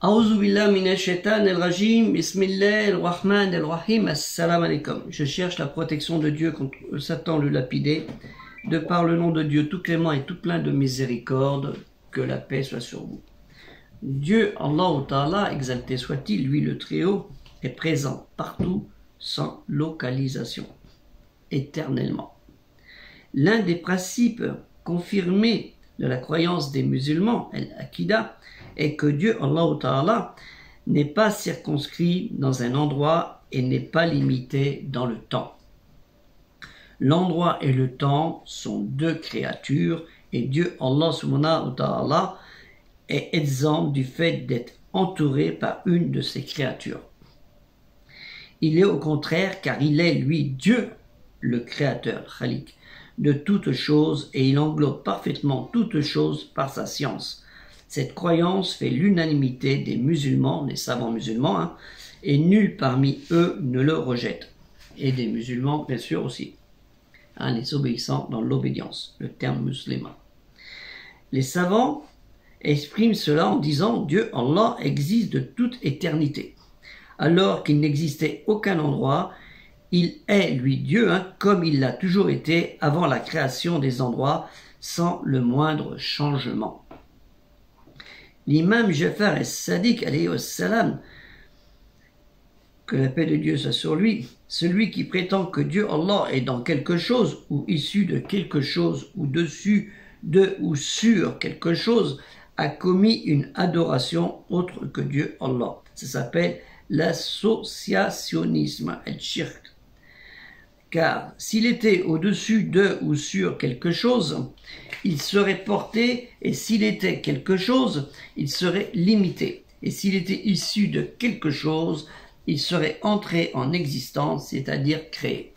A'udhu billahi minash shaitanir rajim, bismillahir rahmanir rahim, assalamu alaikum. Je cherche la protection de Dieu contre Satan le lapidé, de par le nom de Dieu tout clément et tout plein de miséricorde, que la paix soit sur vous. Dieu, Allah Ta'ala, exalté soit-il, lui le Très-Haut, est présent partout, sans localisation, éternellement. L'un des principes confirmés de la croyance des musulmans, Al-Aqida, est que Dieu, Allah Ta'ala, n'est pas circonscrit dans un endroit et n'est pas limité dans le temps. L'endroit et le temps sont deux créatures et Dieu, Allah Subhanahu wa Ta'ala, est exempt du fait d'être entouré par une de ses créatures. Il est au contraire, car il est, lui, Dieu, le créateur, Khalik, de toutes choses, et il englobe parfaitement toutes choses par sa science. Cette croyance fait l'unanimité des musulmans, des savants musulmans, et nul parmi eux ne le rejette. Et des musulmans, bien sûr, aussi. Les obéissants dans l'obédience, le terme musulman. Les savants expriment cela en disant « Dieu, Allah, existe de toute éternité ». Alors qu'il n'existait aucun endroit, il est, lui, Dieu, comme il l'a toujours été avant la création des endroits, sans le moindre changement. L'imam Jafar as-Sadiq, alayhi wassalam, que la paix de Dieu soit sur lui, celui qui prétend que Dieu, Allah, est dans quelque chose, ou issu de quelque chose, ou dessus de ou sur quelque chose, a commis une adoration autre que Dieu, Allah. Ça s'appelle l'associationnisme, al-shirk. Car s'il était au-dessus de ou sur quelque chose, il serait porté, et s'il était quelque chose, il serait limité. Et s'il était issu de quelque chose, il serait entré en existence, c'est-à-dire créé.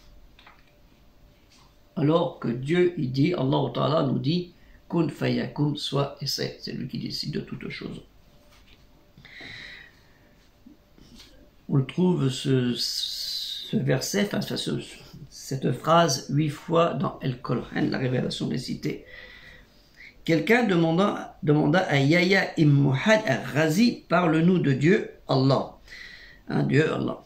Alors que Dieu, il dit, Allah Ta'ala nous dit, kun fayakun, soit et c'est lui qui décide de toutes choses. On le trouve ce verset, enfin cette phrase 8 fois dans El-Qur'an, la révélation des cités. Quelqu'un demanda à Yahya ibn Mu'adh al-Razi, parle-nous de Dieu, Allah. Un Dieu, Allah.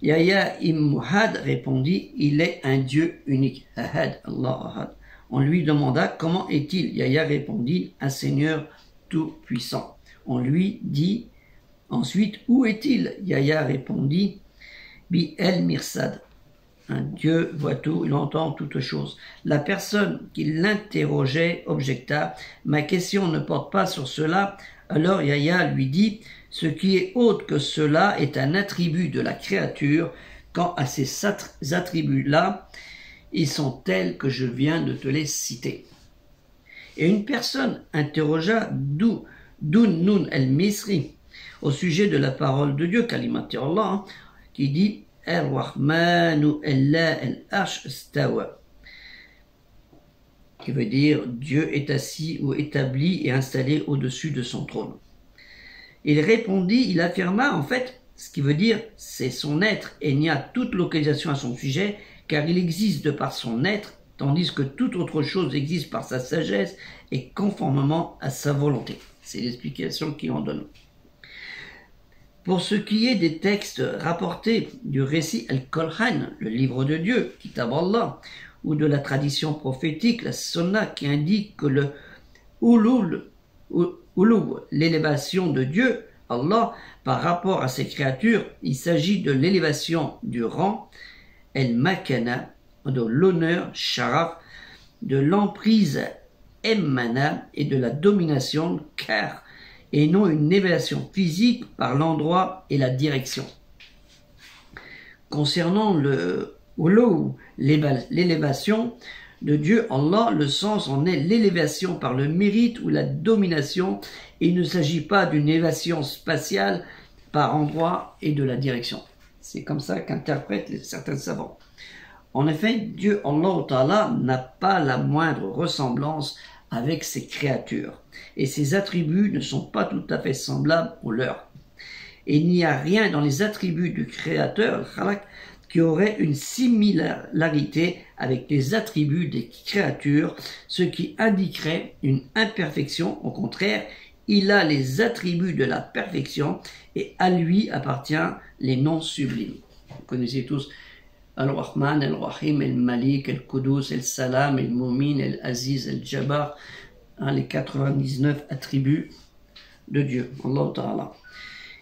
Yahya ibn Mu'adh répondit, il est un Dieu unique. Ahad, Allah Ahad. On lui demanda, comment est-il? Yahya répondit, un Seigneur tout-puissant. On lui dit, ensuite, où est-il? Yahya répondit, Bi el-Mirsad. Un Dieu voit tout, il entend toutes choses. La personne qui l'interrogeait objecta, ma question ne porte pas sur cela. Alors Yahya lui dit, ce qui est autre que cela est un attribut de la créature. Quant à ces attributs-là, ils sont tels que je viens de te les citer. Et une personne interrogea Dunnun el-Misri au sujet de la parole de Dieu, Kalimati Allah, qui dit Ar-Rahmanu alla al-Arsh stawa, qui veut dire Dieu est assis ou établi et installé au-dessus de son trône. Il répondit, il affirma en fait, ce qui veut dire c'est son être et il n'y a toute localisation à son sujet, car il existe de par son être, tandis que toute autre chose existe par sa sagesse et conformément à sa volonté. C'est l'explication qu'il en donne. Pour ce qui est des textes rapportés du récit Al-Qur'an, le livre de Dieu, Kitab Allah, ou de la tradition prophétique, la Sunna, qui indique que le Ulul, l'élévation de Dieu, Allah, par rapport à ses créatures, il s'agit de l'élévation du rang, El-Makana, de l'honneur, Sharaf, de l'emprise, Emmana, et de la domination, Kar, et non une élévation physique par l'endroit et la direction. Concernant le Ulu, l'élévation de Dieu, Allah, le sens en est l'élévation par le mérite ou la domination, et il ne s'agit pas d'une élévation spatiale par endroit et de la direction. C'est comme ça qu'interprètent certains savants. En effet, Dieu, Allah Ta'ala, n'a pas la moindre ressemblance avec ses créatures, et ses attributs ne sont pas tout à fait semblables aux leurs. Et il n'y a rien dans les attributs du Créateur, qui aurait une similarité avec les attributs des créatures, ce qui indiquerait une imperfection. Au contraire, Il a les attributs de la perfection et à lui appartient les noms sublimes. Vous connaissez tous Al-Rahman, Al-Rahim, Al-Malik, Al-Qudus, Al-Salam, Al-Mumin, Al-Aziz, Al-Jabbar, les 99 attributs de Dieu, Allah Ta'ala.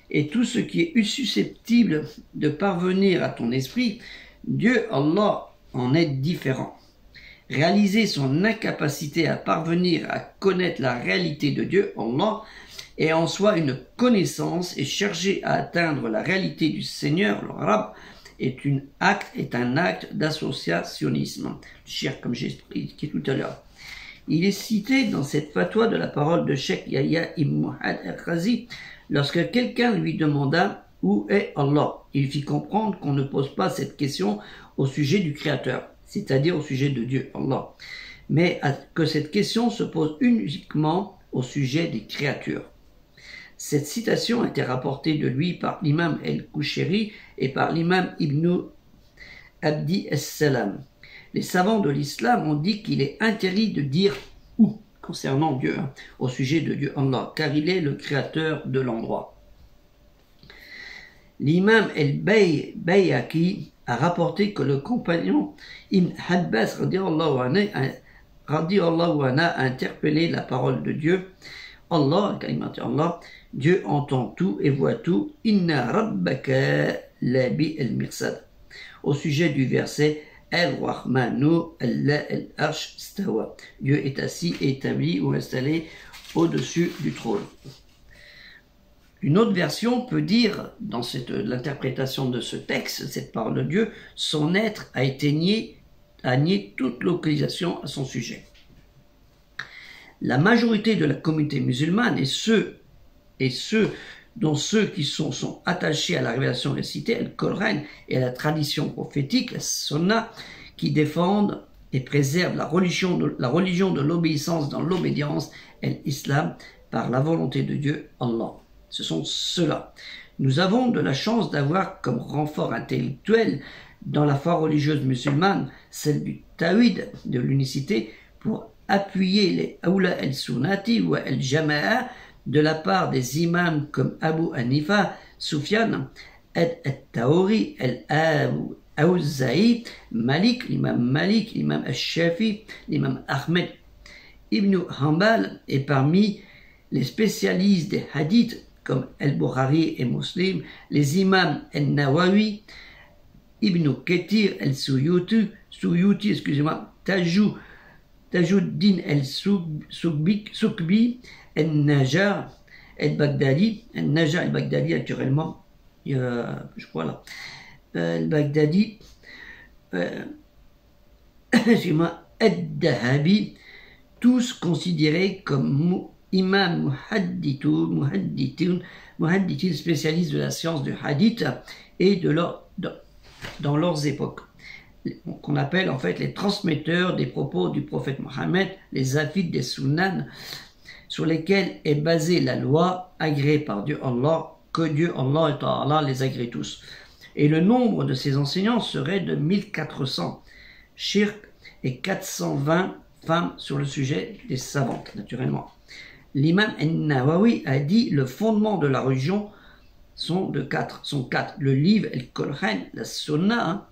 Et tout ce qui est susceptible de parvenir à ton esprit, Dieu, Allah, en est différent. Réaliser son incapacité à parvenir à connaître la réalité de Dieu, Allah, est en soi une connaissance et chercher à atteindre la réalité du Seigneur, le Rabb, est un acte d'associationnisme, shirk, comme j'ai expliqué tout à l'heure. Il est cité dans cette fatwa de la parole de Cheikh Yahya ibn Muhammad al-Khazi, lorsque quelqu'un lui demanda où est Allah. Il fit comprendre qu'on ne pose pas cette question au sujet du Créateur, c'est-à-dire au sujet de Dieu, Allah, mais que cette question se pose uniquement au sujet des créatures. Cette citation a été rapportée de lui par l'imam El-Koucheri et par l'imam Ibn Abdi es-Salam. Les savants de l'islam ont dit qu'il est interdit de dire « où » concernant Dieu, au sujet de Dieu Allah, car il est le créateur de l'endroit. L'imam El-Bayhaqi a rapporté que le compagnon Ibn Abbas radiallahu anhu a interpellé la parole de Dieu. Allah, Dieu entend tout et voit tout. Inna rabbaka labi al-mirsad. Au sujet du verset Al-Rahmanu al-Arsh stawa. Dieu est assis, établi ou installé au-dessus du trône. Une autre version peut dire, dans l'interprétation de ce texte, cette parole de Dieu, son être a nié toute localisation à son sujet. La majorité de la communauté musulmane et ceux dont ceux qui sont attachés à la révélation récitée, le Coran et à la tradition prophétique, la Sunna, qui défendent et préservent la religion de l'obéissance dans l'obédience et l'islam par la volonté de Dieu, Allah. Ce sont ceux-là. Nous avons de la chance d'avoir comme renfort intellectuel dans la foi religieuse musulmane celle du Tawhid, de l'unicité, pour appuyer les Awla el-Sunnati ou el-Jama'a de la part des imams comme Abu Hanifa, Sufyan, al-Tawri, al-Awza'i, Malik, l'imam al-Shafi, l'imam Ahmed ibn Hanbal, et parmi les spécialistes des hadiths comme al-Bukhari et Muslim, les imams al-Nawawi, Ibn Kathir, al-Suyuti, Tajuddin al-Sukbi, al-Najar al-Baghdadi, naturellement, je crois là, al-Baghdadi, al-Dahabi, tous considérés comme imam muhaddithin, spécialistes de la science du hadith et dans leurs époques, qu'on appelle en fait les transmetteurs des propos du prophète Mohammed, les hafids des sunnan, sur lesquels est basée la loi agréée par Dieu Allah, que Dieu Allah et Ta'ala les agrée tous. Et le nombre de ces enseignants serait de 1400 shirk et 420 femmes sur le sujet des savantes, naturellement. L'imam al-Nawawi a dit le fondement de la religion sont quatre. Le livre, le Coran, la Sunna,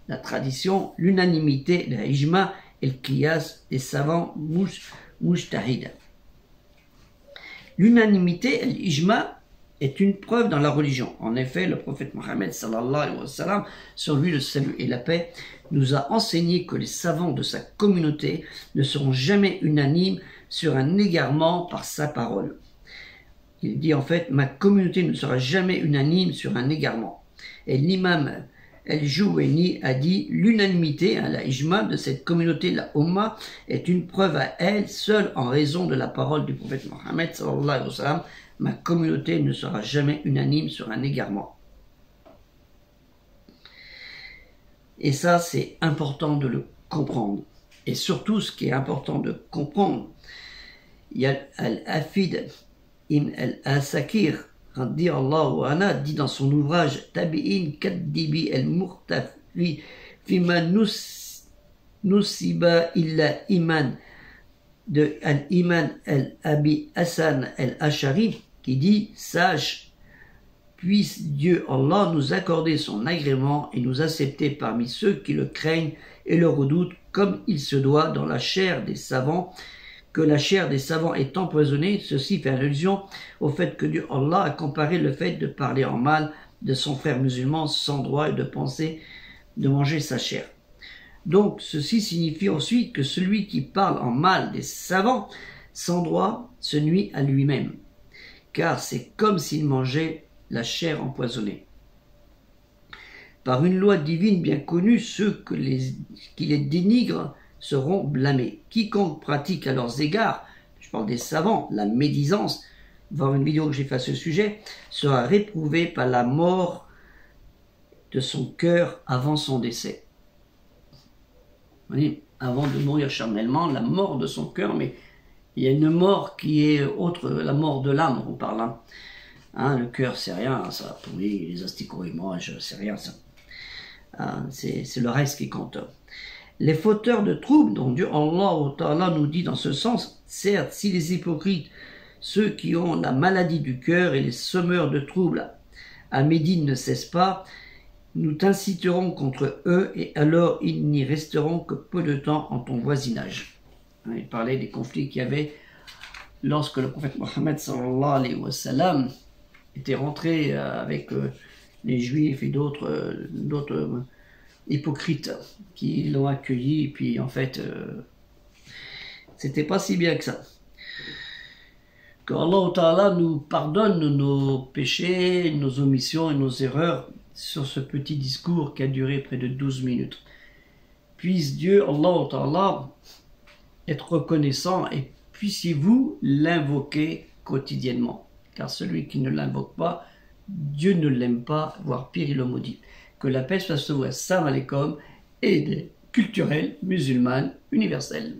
la tradition, l'unanimité, le Ijma et le Qiyas des savants mujtahid. L'unanimité, l'Ijma, est une preuve dans la religion. En effet, le prophète Mohammed sallallahu alayhi wa sallam, sur lui le salut et la paix, nous a enseigné que les savants de sa communauté ne seront jamais unanimes sur un égarement par sa parole. Il dit en fait, ma communauté ne sera jamais unanime sur un égarement. Et l'imam El-Joueni a dit, l'unanimité, la ijma de cette communauté, la Ummah, est une preuve à elle seule en raison de la parole du prophète Mohammed sallallahu alayhi wa sallam. Ma communauté ne sera jamais unanime sur un égarement. Et ça, c'est important de le comprendre. Et surtout, ce qui est important de comprendre, il y a Al-Hafid Ibn al-Asakir, radiyallahu anhu, dit dans son ouvrage Tabi'in Kaddibi al-Murtafi Fima Nusiba illa Iman de Al-Iman al-Abi Hassan al-Ash'ari qui dit « Sache, puisse Dieu Allah nous accorder son agrément et nous accepter parmi ceux qui le craignent et le redoutent comme il se doit dans la chair des savants, que la chair des savants est empoisonnée. Ceci fait allusion au fait que Dieu Allah a comparé le fait de parler en mal de son frère musulman sans droit et de penser de manger sa chair. Donc ceci signifie ensuite que celui qui parle en mal des savants sans droit se nuit à lui-même, car c'est comme s'il mangeait la chair empoisonnée. Par une loi divine bien connue, ceux qui les dénigrent seront blâmés. Quiconque pratique à leurs égards, je parle des savants, la médisance, voir une vidéo que j'ai fait à ce sujet, sera réprouvé par la mort de son cœur avant son décès. Vous voyez, avant de mourir charnellement, la mort de son cœur, mais il y a une mort qui est autre, la mort de l'âme, on parle. Le cœur, c'est rien, ça pourrit, les asticots, ils mangent, c'est rien ça. C'est le reste qui compte. Les fauteurs de troubles, dont Dieu Allah nous dit dans ce sens, certes, si les hypocrites, ceux qui ont la maladie du cœur et les semeurs de troubles à Médine ne cessent pas, nous t'inciterons contre eux et alors ils n'y resteront que peu de temps en ton voisinage. Il parlait des conflits qu'il y avait lorsque le prophète Mohammed sallallahu alayhi wa sallam était rentré avec les juifs et d'autres hypocrites qui l'ont accueilli, et puis en fait c'était pas si bien que ça. Que Allah Ta'ala nous pardonne nos péchés, nos omissions et nos erreurs sur ce petit discours qui a duré près de 12 minutes. Puisse Dieu, Allah Ta'ala, être reconnaissant et puissiez-vous l'invoquer quotidiennement. Car celui qui ne l'invoque pas, Dieu ne l'aime pas, voire pire, il le maudit. Que la paix soit sur vous. Assalamu alaikum et culturelle, musulmane, universelle.